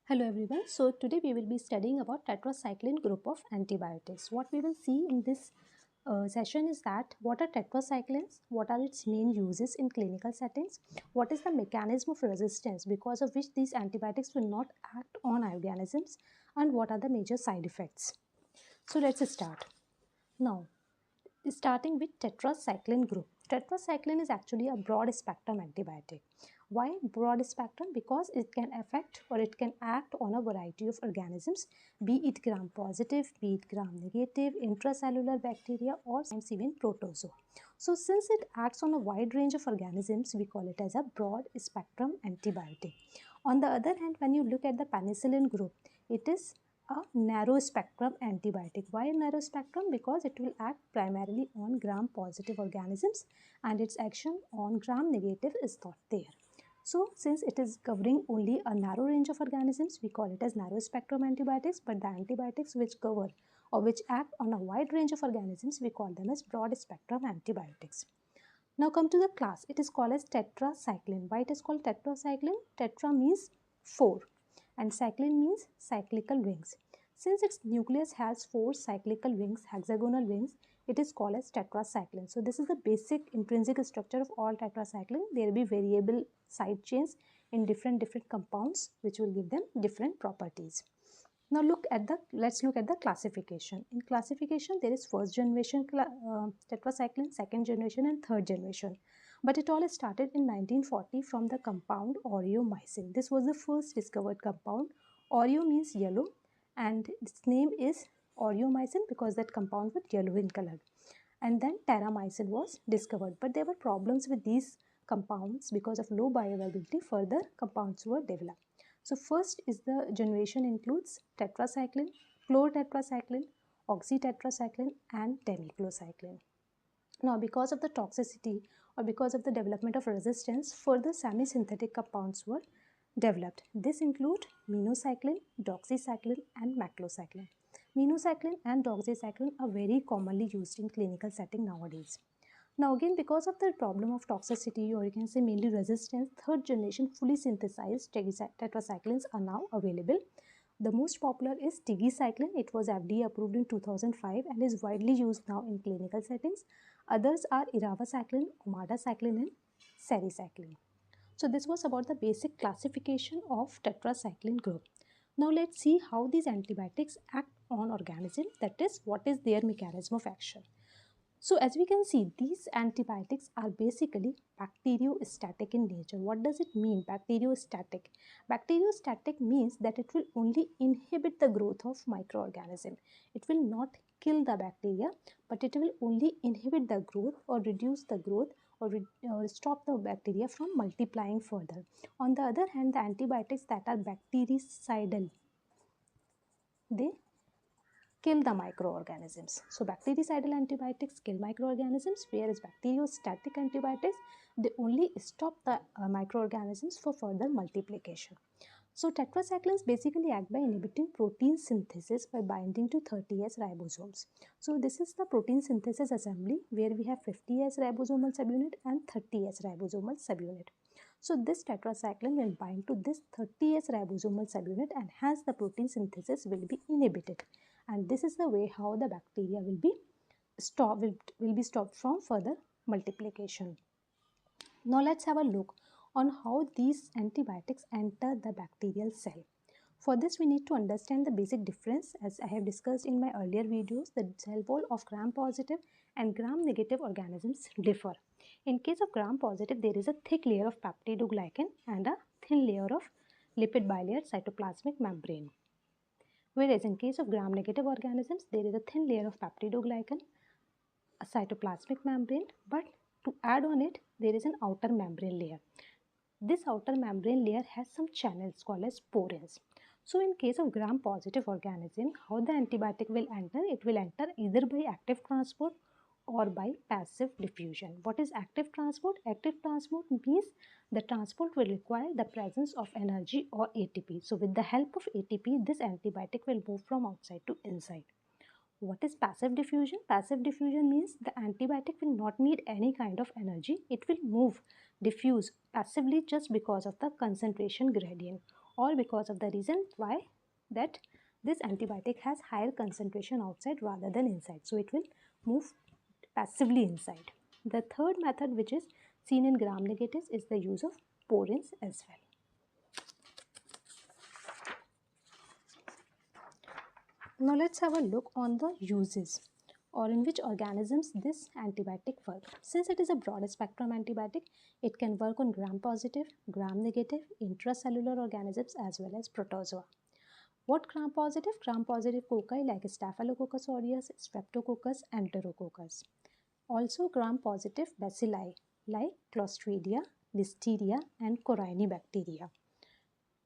Hello everyone. So today we will be studying about tetracycline group of antibiotics. What we will see in this session is that what are tetracyclines, what are its main uses in clinical settings, what is the mechanism of resistance because of which these antibiotics will not act on organisms, and what are the major side effects. So let's start. Now, starting with tetracycline group. Tetracycline is actually a broad spectrum antibiotic. Why broad spectrum? Because it can affect or it can act on a variety of organisms, be it gram positive, be it gram negative, intracellular bacteria, or sometimes even protozoa. So since it acts on a wide range of organisms, we call it as a broad spectrum antibiotic. On the other hand, when you look at the penicillin group, it is a narrow spectrum antibiotic. Why narrow spectrum? Because it will act primarily on gram positive organisms and its action on gram negative is not there. So since it is covering only a narrow range of organisms, we call it as narrow spectrum antibiotics, but the antibiotics which cover or which act on a wide range of organisms, we call them as broad spectrum antibiotics. Now come to the class. It is called as tetracycline. Why it is called tetracycline? Tetra means 4 and cycline means cyclical wings. Since its nucleus has 4 cyclical wings, hexagonal wings, it is called as tetracycline. So this is the basic intrinsic structure of all tetracycline. There will be variable side chains in different compounds which will give them different properties. Now let's look at the classification. In classification, there is first generation tetracycline, second generation and third generation. But it all started in 1940 from the compound aureomycin. This was the first discovered compound. Aureo means yellow and its name is aureomycin because that compound was yellow in color. And then terramycin was discovered. But there were problems with these compounds because of low bioavailability. Further compounds were developed. So first is the generation includes tetracycline, chlortetracycline, oxytetracycline and demiclocycline. Now because of the toxicity or because of the development of resistance, further semi-synthetic compounds were developed. This include minocycline, doxycycline and maclocycline. Minocycline and doxycycline are very commonly used in clinical setting nowadays. Now again, because of the problem of toxicity or you can say mainly resistance, third generation fully synthesized tetracyclines are now available. The most popular is tigecycline. It was FDA approved in 2005 and is widely used now in clinical settings. Others are iravacycline, omadacycline and sericycline. So this was about the basic classification of tetracycline group. Now let's see how these antibiotics act on organism, that is what is their mechanism of action. So as we can see, these antibiotics are basically bacteriostatic in nature. What does it mean, bacteriostatic? Bacteriostatic means that it will only inhibit the growth of microorganism. It will not kill the bacteria, but it will only inhibit the growth or reduce the growth or stop the bacteria from multiplying further. On the other hand, the antibiotics that are bactericidal, they kill the microorganisms. So bactericidal antibiotics kill microorganisms, whereas bacteriostatic antibiotics, they only stop the microorganisms for further multiplication. So tetracyclines basically act by inhibiting protein synthesis by binding to 30S ribosomes. So this is the protein synthesis assembly where we have 50S ribosomal subunit and 30S ribosomal subunit. So this tetracycline will bind to this 30S ribosomal subunit and hence the protein synthesis will be inhibited. And this is the way how the bacteria will be stopped from further multiplication. Now let's have a look on how these antibiotics enter the bacterial cell. For this we need to understand the basic difference. As I have discussed in my earlier videos, the cell wall of gram positive and gram negative organisms differ. In case of gram positive, there is a thick layer of peptidoglycan and a thin layer of lipid bilayer cytoplasmic membrane. Whereas in case of gram-negative organisms, there is a thin layer of peptidoglycan, a cytoplasmic membrane, but to add on it, there is an outer membrane layer. This outer membrane layer has some channels called as porins. So in case of gram-positive organism, how the antibiotic will enter? It will enter either by active transport or by passive diffusion. What is active transport? Active transport means the transport will require the presence of energy or ATP. So with the help of ATP, this antibiotic will move from outside to inside. What is passive diffusion? Passive diffusion means the antibiotic will not need any kind of energy. It will diffuse passively just because of the concentration gradient. or because of the reason why that this antibiotic has higher concentration outside rather than inside. So it will move passively inside. The third method, which is seen in gram negatives, is the use of porins as well. Now let's have a look on the uses or in which organisms this antibiotic works. Since it is a broad spectrum antibiotic, it can work on gram positive, gram negative, intracellular organisms as well as protozoa. What gram positive? Gram positive cocci like Staphylococcus aureus, Streptococcus, Enterococcus. Also gram positive bacilli like Clostridia, Listeria and Corynebacteria.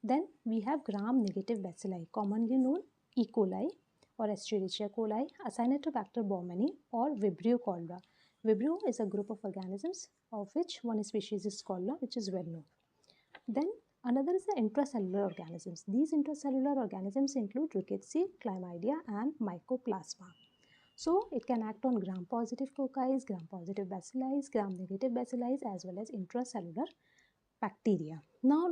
Then we have gram negative bacilli, commonly known E. coli or Escherichia coli, Acinetobacter baumannii or Vibrio cholera. Vibrio is a group of organisms of which one species is cholera, which is well known. Then another is the intracellular organisms. These intracellular organisms include Rickettsia, Chlamydia and Mycoplasma. So it can act on gram positive cocci, gram positive bacilli, gram negative bacilli as well as intracellular bacteria. Now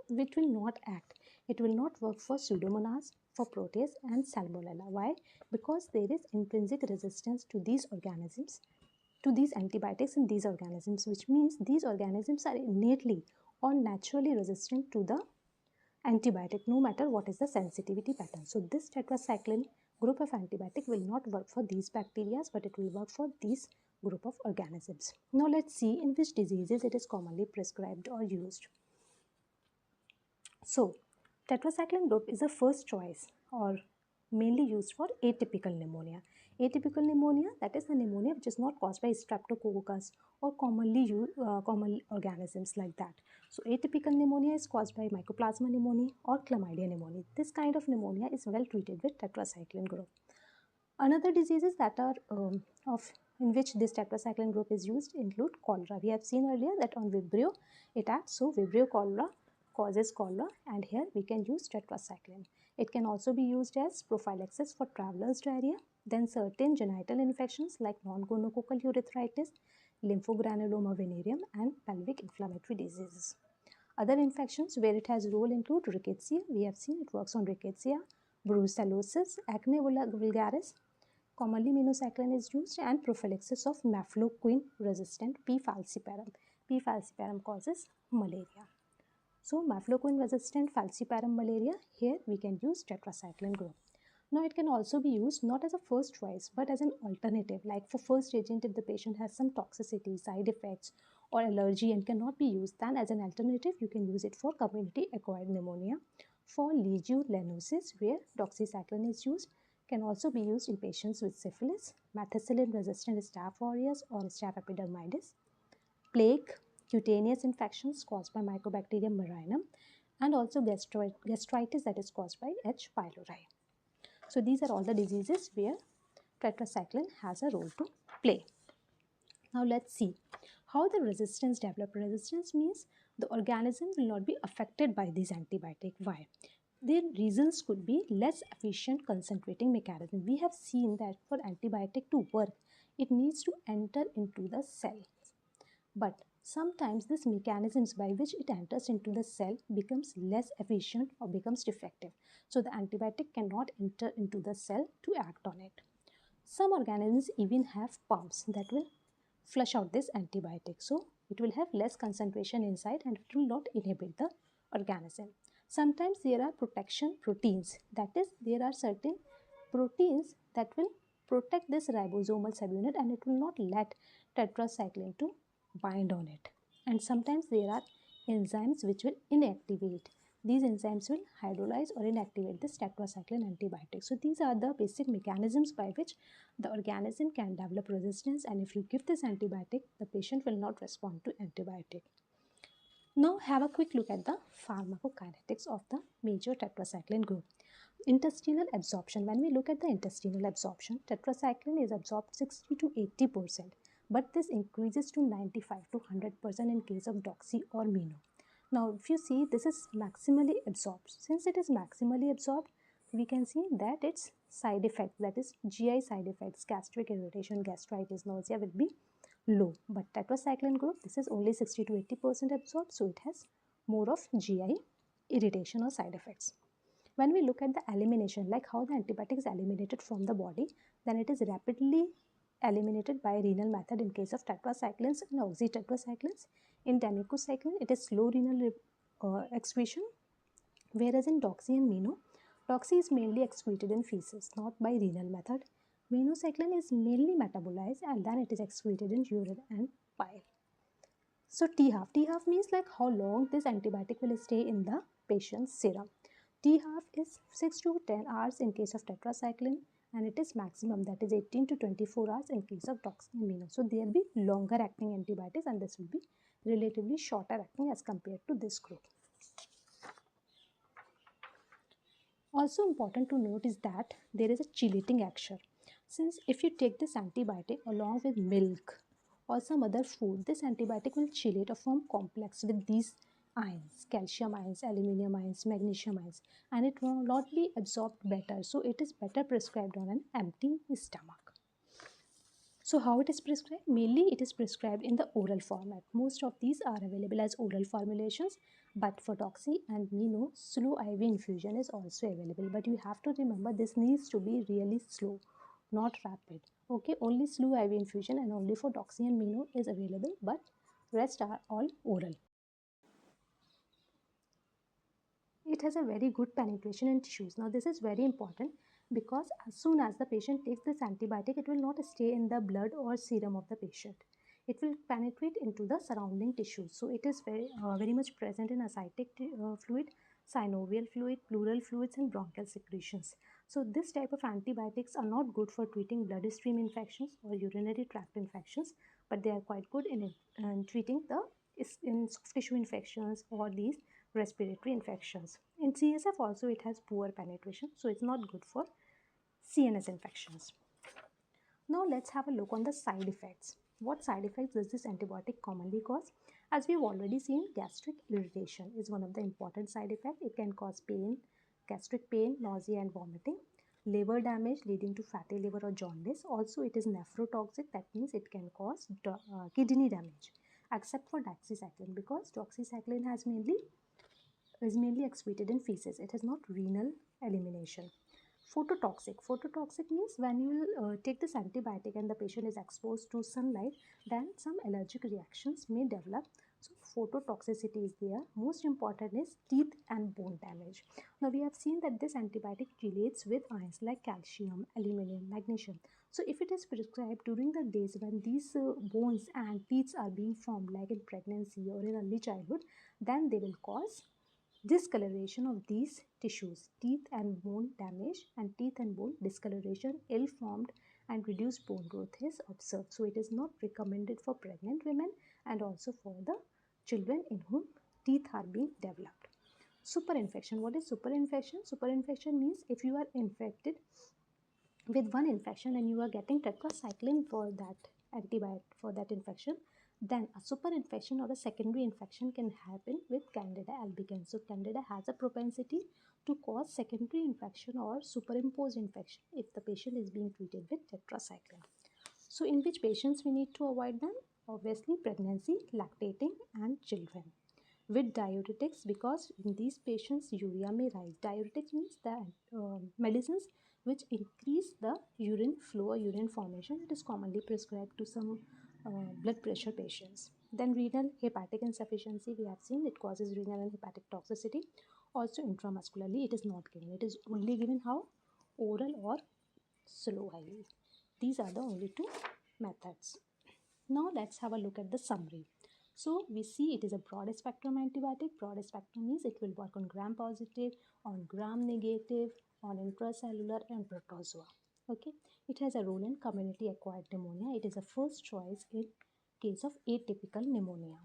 which will not act. It will not work for Pseudomonas, for Proteus and Salmonella. Why? Because there is intrinsic resistance to these organisms, to these antibiotics in these organisms, which means these organisms are innately or naturally resistant to the antibiotic, no matter what is the sensitivity pattern. So this tetracycline group of antibiotic will not work for these bacteria, but it will work for these group of organisms. Now let's see in which diseases it is commonly prescribed or used. So tetracycline group is a first choice or mainly used for atypical pneumonia. Atypical pneumonia, that is the pneumonia which is not caused by streptococcus or common organisms like that. So atypical pneumonia is caused by Mycoplasma pneumoniae or Chlamydia pneumoniae. This kind of pneumonia is well treated with tetracycline group. Another diseases that are in which this tetracycline group is used include cholera. We have seen earlier that on Vibrio it acts, so Vibrio cholera causes cholera, and here we can use tetracycline. It can also be used as prophylaxis for travelers diarrhea. Then certain genital infections like non-gonococcal urethritis, lymphogranuloma venereum and pelvic inflammatory diseases. Other infections where it has role include rickettsia. We have seen it works on rickettsia, brucellosis, acne vulgaris. Commonly minocycline is used, and prophylaxis of mefloquine resistant P. falciparum. P. falciparum causes malaria. So mefloquine resistant falciparum malaria, here we can use tetracycline group. Now it can also be used not as a first choice but as an alternative, like for first agent if the patient has some toxicity, side effects or allergy and cannot be used, then as an alternative you can use it for community acquired pneumonia. For legionellosis, where doxycycline is used, can also be used in patients with syphilis, methicillin resistant Staph aureus or Staph epidermidis, plague, cutaneous infections caused by Mycobacterium marinum, and also gastritis that is caused by H. pylori. So these are all the diseases where tetracycline has a role to play. Now let's see how the resistance develop. Resistance means the organism will not be affected by these antibiotic. Why? Their reasons could be less efficient concentrating mechanism. We have seen that for antibiotic to work, it needs to enter into the cell. But sometimes this mechanisms by which it enters into the cell becomes less efficient or becomes defective. So the antibiotic cannot enter into the cell to act on it. Some organisms even have pumps that will flush out this antibiotic. So it will have less concentration inside and it will not inhibit the organism. Sometimes there are protection proteins, that is there are certain proteins that will protect this ribosomal subunit and it will not let tetracycline to bind on it. And sometimes there are enzymes which will inactivate. These enzymes will hydrolyze or inactivate this tetracycline antibiotic. So these are the basic mechanisms by which the organism can develop resistance, and if you give this antibiotic, the patient will not respond to antibiotic. Now have a quick look at the pharmacokinetics of the major tetracycline group. Intestinal absorption. When we look at the intestinal absorption, tetracycline is absorbed 60 to 80%, but this increases to 95 to 100% in case of doxy or mino. Now if you see, this is maximally absorbed. Since it is maximally absorbed, we can see that its side effects, that is GI side effects, gastric irritation, gastritis, nausea will be low. But tetracycline group, this is only 60 to 80% absorbed, so it has more of GI irritation or side effects. When we look at the elimination, like how the antibiotic is eliminated from the body, then it is rapidly eliminated by renal method in case of tetracyclines and oxytetracyclines. In demycocycline, it is slow renal excretion, whereas in doxy and mino, doxy is mainly excreted in feces, not by renal method. Minocycline is mainly metabolized and then it is excreted in urine and bile. So T half means like how long this antibiotic will stay in the patient's serum. T half is 6 to 10 hours in case of tetracycline, and it is maximum, that is 18 to 24 hours in case of doxyamino. So there will be longer acting antibiotics and this will be relatively shorter acting as compared to this group. Also important to note is that there is a chelating action. Since if you take this antibiotic along with milk or some other food, this antibiotic will chelate or form complex with these ions, calcium ions, aluminium ions, magnesium ions, and it will not be absorbed better. So it is better prescribed on an empty stomach. So how it is prescribed? Mainly it is prescribed in the oral format. Most of these are available as oral formulations, but for doxy and mino, slow IV infusion is also available. But you have to remember this needs to be really slow, not rapid. Okay, only slow IV infusion and only for doxy and mino is available, but rest are all oral. It has a very good penetration in tissues. Now this is very important because as soon as the patient takes this antibiotic, it will not stay in the blood or serum of the patient. It will penetrate into the surrounding tissues. So it is very much present in ascitic fluid, synovial fluid, pleural fluids and bronchial secretions. So this type of antibiotics are not good for treating bloodstream infections or urinary tract infections, but they are quite good in treating the soft tissue infections or these respiratory infections. In CSF also it has poor penetration, so it's not good for CNS infections. Now let's have a look on the side effects. What side effects does this antibiotic commonly cause? As we've already seen, gastric irritation is one of the important side effects. It can cause pain, gastric pain, nausea and vomiting. Liver damage leading to fatty liver or jaundice. Also it is nephrotoxic, that means it can cause kidney damage, except for doxycycline, because doxycycline is mainly excreted in feces. It has not renal elimination. Phototoxic. Phototoxic means when you take this antibiotic and the patient is exposed to sunlight, then some allergic reactions may develop. So phototoxicity is there. Most important is teeth and bone damage. Now we have seen that this antibiotic relates with ions like calcium, aluminium, magnesium. So if it is prescribed during the days when these bones and teeth are being formed, like in pregnancy or in early childhood, then they will cause discoloration of these tissues. Teeth and bone damage and teeth and bone discoloration, ill formed and reduced bone growth is observed. So it is not recommended for pregnant women and also for the children in whom teeth are being developed. Superinfection. What is superinfection? Superinfection means if you are infected with one infection and you are getting tetracycline for that antibiotic for that infection, then a superinfection or a secondary infection can happen with Candida albicans. So Candida has a propensity to cause secondary infection or superimposed infection if the patient is being treated with tetracycline. So in which patients we need to avoid them? Obviously pregnancy, lactating and children. With diuretics, because in these patients urea may rise. Diuretics means the medicines which increase the urine flow or urine formation. It is commonly prescribed to some blood pressure patients. Then renal hepatic insufficiency, we have seen it causes renal and hepatic toxicity. Also intramuscularly it is not given. It is only given how? Oral or slow IV. These are the only two methods. Now let's have a look at the summary. So we see it is a broad spectrum antibiotic. Broad spectrum means it will work on gram positive, on gram negative, on intracellular and protozoa. Okay, it has a role in community acquired pneumonia. It is a first choice in case of atypical pneumonia.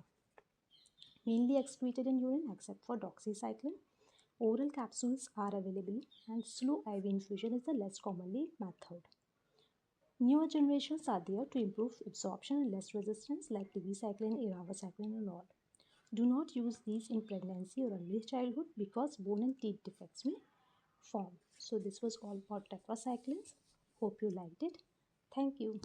Mainly excreted in urine except for doxycycline. Oral capsules are available and slow IV infusion is the less commonly method. Newer generations are there to improve absorption and less resistance like tigecycline, eravacycline and all. Do not use these in pregnancy or early childhood because bone and teeth defects may form. So this was all about tetracyclines. Hope you liked it. Thank you.